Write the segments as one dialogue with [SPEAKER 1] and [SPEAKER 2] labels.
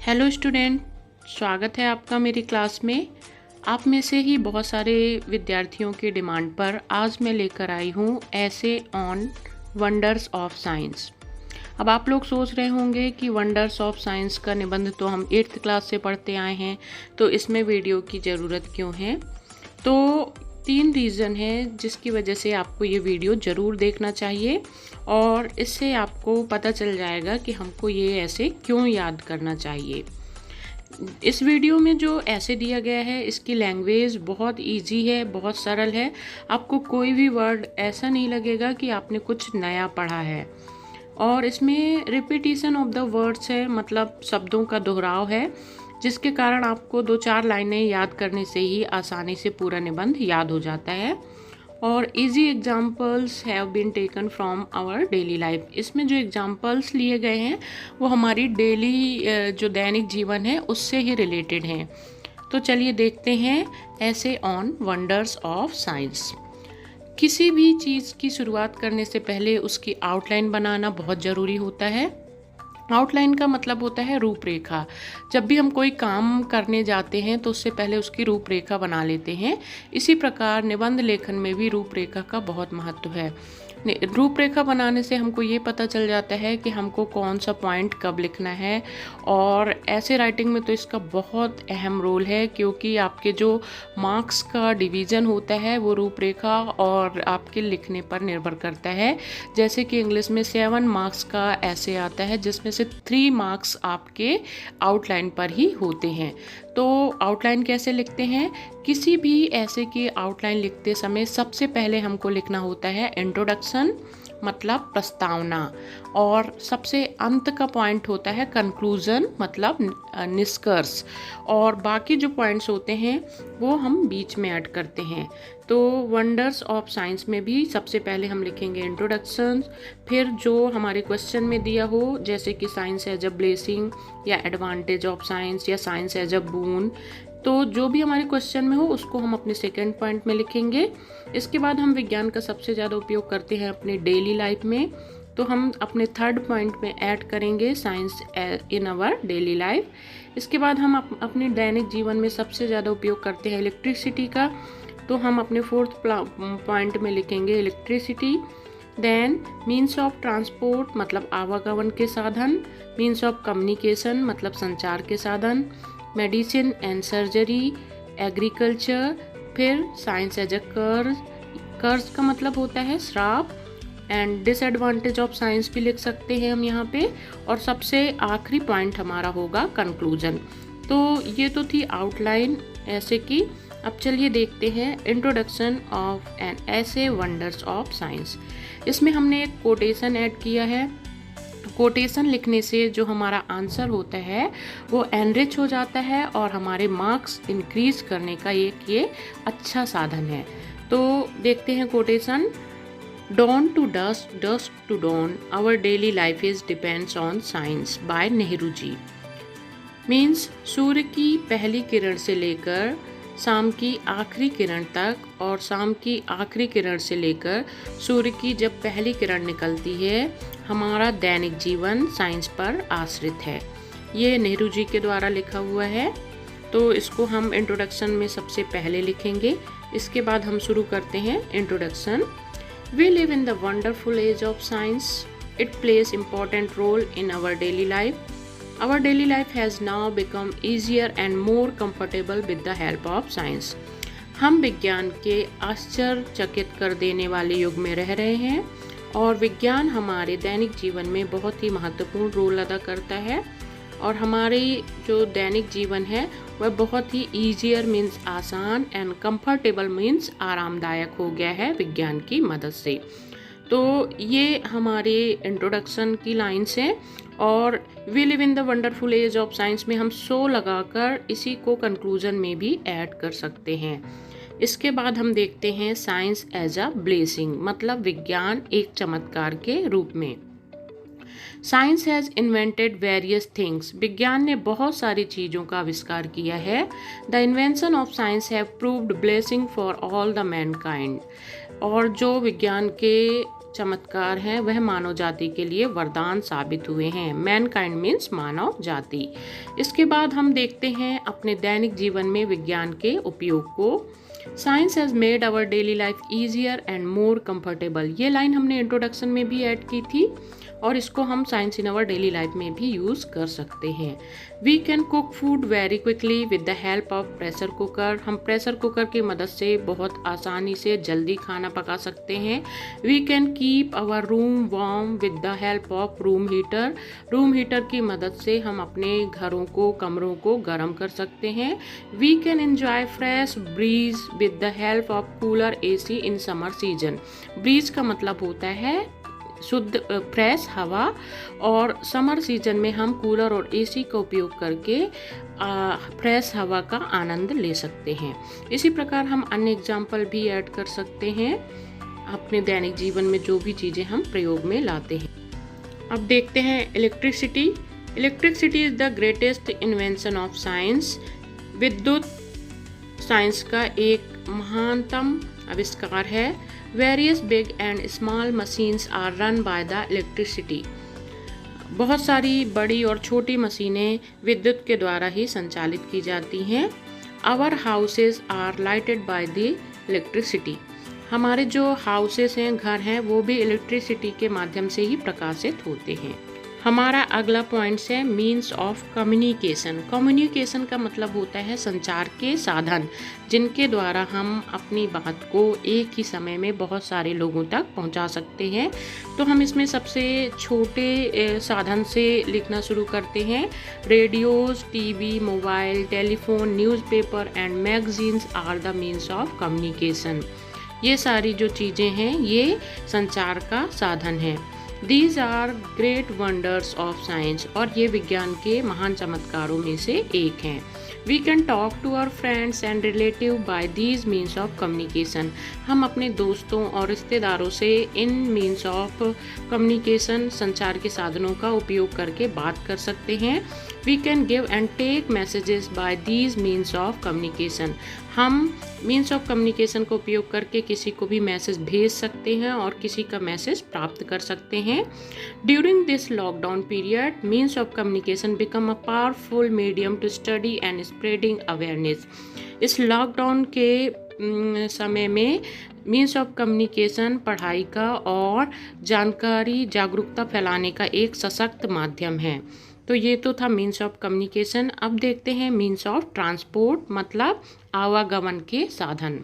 [SPEAKER 1] Hello student, स्वागत है आपका मेरी क्लास में। आप में से ही बहुत सारे विद्यार्थियों की डिमांड पर आज मैं लेकर आई हूँ ऐसे ऑन वंडर्स ऑफ साइंस। अब आप लोग सोच रहे होंगे कि वंडर्स ऑफ साइंस का निबंध तो हम 8th क्लास से पढ़ते आए हैं, तो इसमें वीडियो की ज़रूरत क्यों है। तो 3 रीज़न है जिसकी वजह से आपको ये वीडियो ज़रूर देखना चाहिए और इससे आपको पता चल जाएगा कि हमको ये ऐसे क्यों याद करना चाहिए। इस वीडियो में जो ऐसे दिया गया है इसकी लैंग्वेज बहुत इजी है, बहुत सरल है। आपको कोई भी वर्ड ऐसा नहीं लगेगा कि आपने कुछ नया पढ़ा है। और इसमें रिपीटिशन ऑफ द वर्ड्स है, मतलब शब्दों का दोहराव है, जिसके कारण आपको 2-4 लाइनें याद करने से ही आसानी से पूरा निबंध याद हो जाता है। और easy examples have been taken from our daily life. इसमें जो एग्जाम्पल्स लिए गए हैं वो हमारी डेली जो दैनिक जीवन है उससे ही रिलेटेड हैं। तो चलिए देखते हैं ऐसे ऑन वंडर्स ऑफ साइंस। किसी भी चीज़ की शुरुआत करने से पहले उसकी आउटलाइन बनाना बहुत ज़रूरी होता है। आउटलाइन का मतलब होता है रूपरेखा। जब भी हम कोई काम करने जाते हैं तो उससे पहले उसकी रूपरेखा बना लेते हैं। इसी प्रकार निबंध लेखन में भी रूपरेखा का बहुत महत्व है। रूपरेखा बनाने से हमको ये पता चल जाता है कि हमको कौन सा पॉइंट कब लिखना है। और ऐसे राइटिंग में तो इसका बहुत अहम रोल है, क्योंकि आपके जो मार्क्स का डिवीज़न होता है वो रूपरेखा और आपके लिखने पर निर्भर करता है। जैसे कि इंग्लिश में 7 मार्क्स का ऐसे आता है जिसमें से 3 मार्क्स आपके आउटलाइन पर ही होते हैं। तो आउटलाइन कैसे लिखते हैं? किसी भी ऐसे की आउटलाइन लिखते समय सबसे पहले हमको लिखना होता है इंट्रोडक्शन, मतलब प्रस्तावना, और सबसे अंत का पॉइंट होता है कंक्लूजन, मतलब निष्कर्ष, और बाकी जो पॉइंट्स होते हैं वो हम बीच में ऐड करते हैं। तो वंडर्स ऑफ साइंस में भी सबसे पहले हम लिखेंगे इंट्रोडक्शन, फिर जो हमारे क्वेश्चन में दिया हो, जैसे कि साइंस एज अ ब्लेसिंग या एडवांटेज ऑफ साइंस या साइंस एज अ बून, तो जो भी हमारे क्वेश्चन में हो उसको हम अपने सेकंड पॉइंट में लिखेंगे। इसके बाद हम विज्ञान का सबसे ज़्यादा उपयोग करते हैं अपने डेली लाइफ में, तो हम अपने थर्ड पॉइंट में ऐड करेंगे science in our daily life. इसके बाद हम अपने दैनिक जीवन में सबसे ज़्यादा उपयोग करते हैं इलेक्ट्रिसिटी का, तो हम अपने फोर्थ पॉइंट में लिखेंगे electricity. Then means of transport, मतलब आवागमन के साधन। मीन्स ऑफ कम्युनिकेशन, मतलब संचार के साधन। Medicine and surgery, agriculture. फिर साइंस एज अ कर्ज, कर्ज का मतलब होता है श्राप। एंड डिसएडवांटेज ऑफ साइंस भी लिख सकते हैं हम यहाँ पे। और सबसे आखिरी पॉइंट हमारा होगा कंक्लूजन। तो ये तो थी आउटलाइन ऐसे की। अब चलिए देखते हैं इंट्रोडक्शन ऑफ एन ऐसे वंडर्स ऑफ साइंस। इसमें हमने एक कोटेशन ऐड किया है। कोटेशन लिखने से जो हमारा आंसर होता है वो एनरिच हो जाता है और हमारे मार्क्स इंक्रीज करने का एक ये अच्छा साधन है। तो देखते हैं quotation. Dawn to dusk, dusk to dawn, our daily life is depends on science by Nehru ji. Means सूर्य की पहली किरण से लेकर शाम की आखिरी किरण तक, और शाम की आखिरी किरण से लेकर सूर्य की जब पहली किरण निकलती है, हमारा दैनिक जीवन साइंस पर आश्रित है। ये नेहरू जी के द्वारा लिखा हुआ है। तो इसको हम इंट्रोडक्शन में सबसे पहले लिखेंगे। इसके बाद हम शुरू करते हैं introduction. We live in the wonderful age of science. It plays important role in our daily life. Our daily life has now become easier and more comfortable with the help of science. हम विज्ञान के आश्चर्यचकित कर देने वाले युग में रह रहे हैं और विज्ञान हमारे दैनिक जीवन में बहुत ही महत्वपूर्ण रोल अदा करता है। और हमारे जो दैनिक जीवन है वह बहुत ही ईजियर मीन्स आसान, एंड कंफर्टेबल मीन्स आरामदायक हो गया है विज्ञान की मदद से। तो ये हमारे इंट्रोडक्शन की लाइन्स हैं। और we live in the wonderful age of science में हम सो लगाकर इसी को कंक्लूजन में भी ऐड कर सकते हैं। इसके बाद हम देखते हैं साइंस एज अ ब्लेसिंग, मतलब विज्ञान एक चमत्कार के रूप में। Science has invented various things, विज्ञान ने बहुत सारी चीज़ों का आविष्कार किया है। The invention of science have proved blessing for all the Mankind, और जो विज्ञान के चमत्कार हैं वह मानव जाति के लिए वरदान साबित हुए हैं। मैनकाइंड मीन्स मानव जाति। इसके बाद हम देखते हैं अपने दैनिक जीवन में विज्ञान के उपयोग को। Science has made our daily life easier and more comfortable. ये लाइन हमने इंट्रोडक्शन में भी ऐड की थी और इसको हम science in our daily life में भी यूज़ कर सकते हैं। We can cook food very quickly with the help of pressure cooker. हम प्रेशर कुकर की मदद से बहुत आसानी से जल्दी खाना पका सकते हैं। We can keep our room warm with the help of room heater. Room heater की मदद से हम अपने घरों को, कमरों को गर्म कर सकते हैं। We can enjoy fresh breeze with the help of cooler AC in summer season. Breeze का मतलब होता है शुद्ध फ्रेश हवा, और समर सीजन में हम कूलर और AC का उपयोग करके फ्रेश हवा का आनंद ले सकते हैं। इसी प्रकार हम अन्य एग्जाम्पल भी ऐड कर सकते हैं अपने दैनिक जीवन में जो भी चीज़ें हम प्रयोग में लाते हैं। अब देखते हैं electricity. Electricity is the greatest invention of science. विद्युत साइंस का एक महानतम आविष्कार है। Various big and small machines are run by the electricity. बहुत सारी बड़ी और छोटी मशीनें विद्युत के द्वारा ही संचालित की जाती हैं। Our houses are lighted by the electricity. हमारे जो हाउसेस हैं, घर हैं, वो भी इलेक्ट्रिसिटी के माध्यम से ही प्रकाशित होते हैं। हमारा अगला पॉइंट है मीन्स ऑफ कम्युनिकेशन। कम्युनिकेशन का मतलब होता है संचार के साधन, जिनके द्वारा हम अपनी बात को एक ही समय में बहुत सारे लोगों तक पहुंचा सकते हैं। तो हम इसमें सबसे छोटे साधन से लिखना शुरू करते हैं। Radios, TV, mobile, telephone, newspaper and magazines are the means of communication. ये सारी जो चीज़ें हैं ये संचार का साधन है। These are great wonders of science। और ये विज्ञान के महान चमत्कारों में से एक हैं। We can talk to our friends and relatives by these means of communication। हम अपने दोस्तों और रिश्तेदारों से इन means of communication, संचार के साधनों का उपयोग करके बात कर सकते हैं। We can give and take messages by these means of communication। हम मीन्स ऑफ कम्युनिकेशन का उपयोग करके किसी को भी मैसेज भेज सकते हैं और किसी का मैसेज प्राप्त कर सकते हैं। During this lockdown period means of communication become a powerful medium to study and spreading awareness. इस लॉकडाउन के समय में मीन्स ऑफ कम्युनिकेशन पढ़ाई का और जानकारी, जागरूकता फैलाने का एक सशक्त माध्यम है। तो ये तो था मीन्स ऑफ कम्युनिकेशन। अब देखते हैं मीन्स ऑफ ट्रांसपोर्ट, मतलब आवागमन के साधन।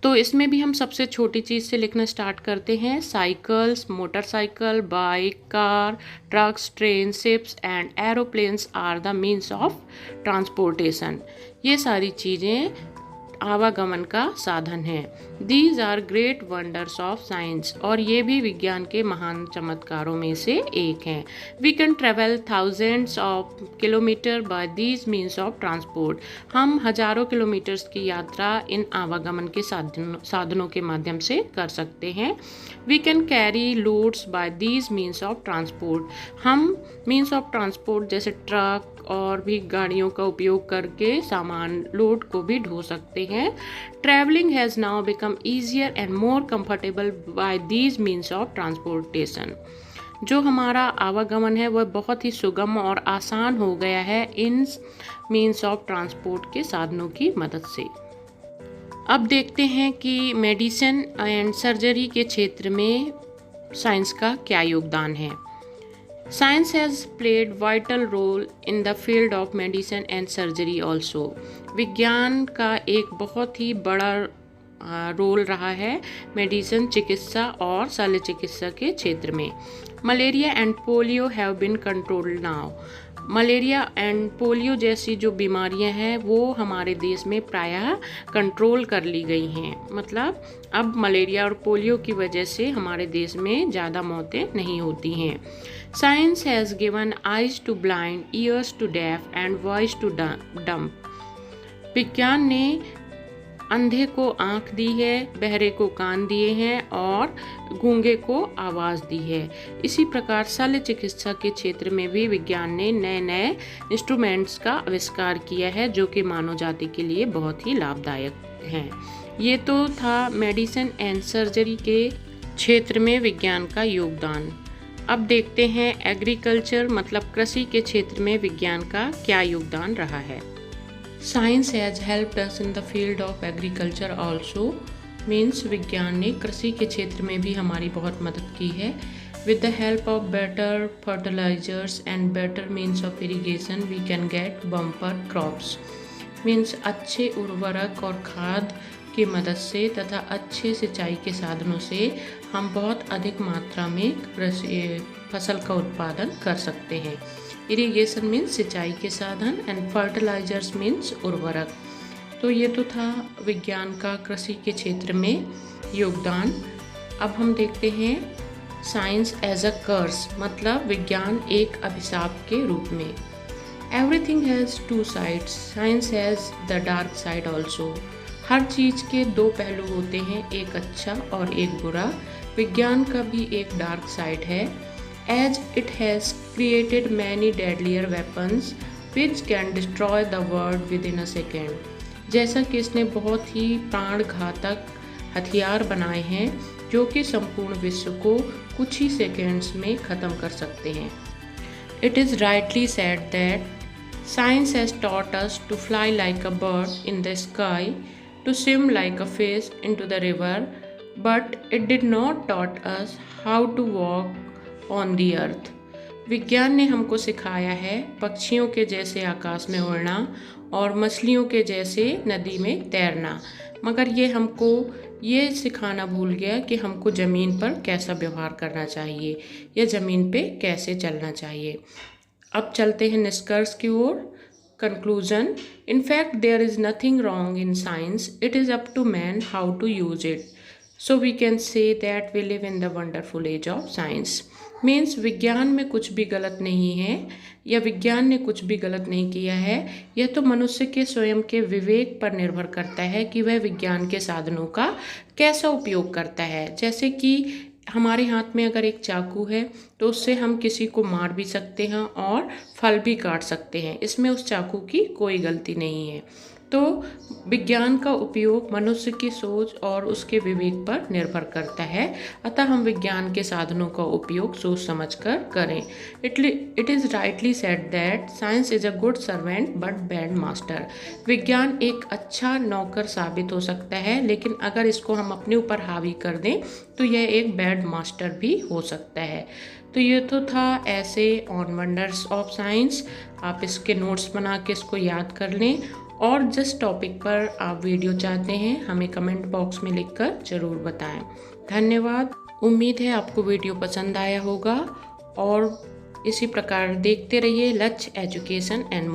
[SPEAKER 1] तो इसमें भी हम सबसे छोटी चीज़ से लिखना स्टार्ट करते हैं। Cycles, motorcycle, bike, car, trucks, train, ships and aeroplanes are the means of transportation. ये सारी चीज़ें आवागमन का साधन है। These are great wonders of science. और ये भी विज्ञान के महान चमत्कारों में से एक हैं। We can travel thousands of kilometre by these means of transport. हम हजारों किलोमीटर्स की यात्रा इन आवागमन के साधनों के माध्यम से कर सकते हैं। We can carry loads by these means of transport. हम मीन्स ऑफ ट्रांसपोर्ट जैसे ट्रक और भी गाड़ियों का उपयोग करके सामान, लोड को भी ढो सकते हैं। Travelling has now become easier and more comfortable by these means of transportation. जो हमारा आवागमन है वह बहुत ही सुगम और आसान हो गया है इन मीन्स ऑफ ट्रांसपोर्ट के साधनों की मदद से। अब देखते हैं कि मेडिसिन एंड सर्जरी के क्षेत्र में साइंस का क्या योगदान है। Science has played vital role in the field of medicine and surgery also। विज्ञान का एक बहुत ही बड़ा रोल रहा है मेडिसिन, चिकित्सा और शल्य चिकित्सा के क्षेत्र में। Malaria and polio have been controlled now. Malaria and polio जैसी जो बीमारियां हैं वो हमारे देश में प्रायः कंट्रोल कर ली गई हैं। मतलब अब मलेरिया और पोलियो की वजह से हमारे देश में ज़्यादा मौतें नहीं होती हैं। Science has given eyes to blind, ears to deaf and voice to dumb. विज्ञान ने अंधे को आँख दी है, बहरे को कान दिए हैं और गूंगे को आवाज़ दी है। इसी प्रकार शल्य चिकित्सा के क्षेत्र में भी विज्ञान ने नए नए इंस्ट्रूमेंट्स का आविष्कार किया है जो कि मानव जाति के लिए बहुत ही लाभदायक हैं। ये तो था मेडिसिन एंड सर्जरी के क्षेत्र में विज्ञान का योगदान। अब देखते हैं एग्रीकल्चर मतलब कृषि के क्षेत्र में विज्ञान का क्या योगदान रहा है। Science has helped us in the field of agriculture also, means विज्ञान ने कृषि के क्षेत्र में भी हमारी बहुत मदद की है। With the help of better fertilisers and better means of irrigation we can get bumper crops, means अच्छे उर्वरक और खाद की मदद से तथा अच्छे सिंचाई के साधनों से हम बहुत अधिक मात्रा में फसल का उत्पादन कर सकते हैं। इरिगेशन मीन्स सिंचाई के साधन एंड फर्टिलाइजर्स मीन्स उर्वरक। तो ये तो था विज्ञान का कृषि के क्षेत्र में योगदान। अब हम देखते हैं साइंस एज अ कर्स मतलब विज्ञान एक अभिशाप के रूप में। Everything has two sides, science has the dark side also. हर चीज़ के दो पहलू होते हैं, एक अच्छा और एक बुरा। विज्ञान का भी एक डार्क साइड है। As it has created many deadlier weapons which can destroy the world within a second. जैसा कि इसने बहुत ही प्राणघातक हथियार बनाए हैं जो कि संपूर्ण विश्व को कुछ ही सेकेंड्स में ख़त्म कर सकते हैं। It is rightly said that science has taught us to fly like a bird in the sky, to swim like a fish into the river, but it did not taught us how to walk on the earth. विज्ञान ने हमको सिखाया है पक्षियों के जैसे आकाश में उड़ना और मछलियों के जैसे नदी में तैरना, मगर ये हमको ये सिखाना भूल गया कि हमको ज़मीन पर कैसा व्यवहार करना चाहिए या ज़मीन पे कैसे चलना चाहिए। अब चलते हैं निष्कर्ष की ओर। Conclusion, in fact there is nothing wrong in science, it is up to man how to use it. So we can say that we live in the wonderful age of science. Means विज्ञान में कुछ भी गलत नहीं है या विज्ञान ने कुछ भी गलत नहीं किया है। यह तो मनुष्य के स्वयं के विवेक पर निर्भर करता है कि वह विज्ञान के साधनों का कैसा उपयोग करता है। जैसे कि हमारे हाथ में अगर एक चाकू है तो उससे हम किसी को मार भी सकते हैं और फल भी काट सकते हैं, इसमें उस चाकू की कोई गलती नहीं है। तो विज्ञान का उपयोग मनुष्य की सोच और उसके विवेक पर निर्भर करता है, अतः हम विज्ञान के साधनों का उपयोग सोच समझकर करें। It is rightly said that science is a good servant but bad master. विज्ञान एक अच्छा नौकर साबित हो सकता है, लेकिन अगर इसको हम अपने ऊपर हावी कर दें तो यह एक बैड मास्टर भी हो सकता है। तो ये तो था ऐसे ऑन वंडर्स ऑफ साइंस। आप इसके नोट्स बना के इसको याद कर लें और जिस टॉपिक पर आप वीडियो चाहते हैं हमें कमेंट बॉक्स में लिखकर ज़रूर बताएं। धन्यवाद। उम्मीद है आपको वीडियो पसंद आया होगा और इसी प्रकार देखते रहिए लक्ष्य एजुकेशन एंड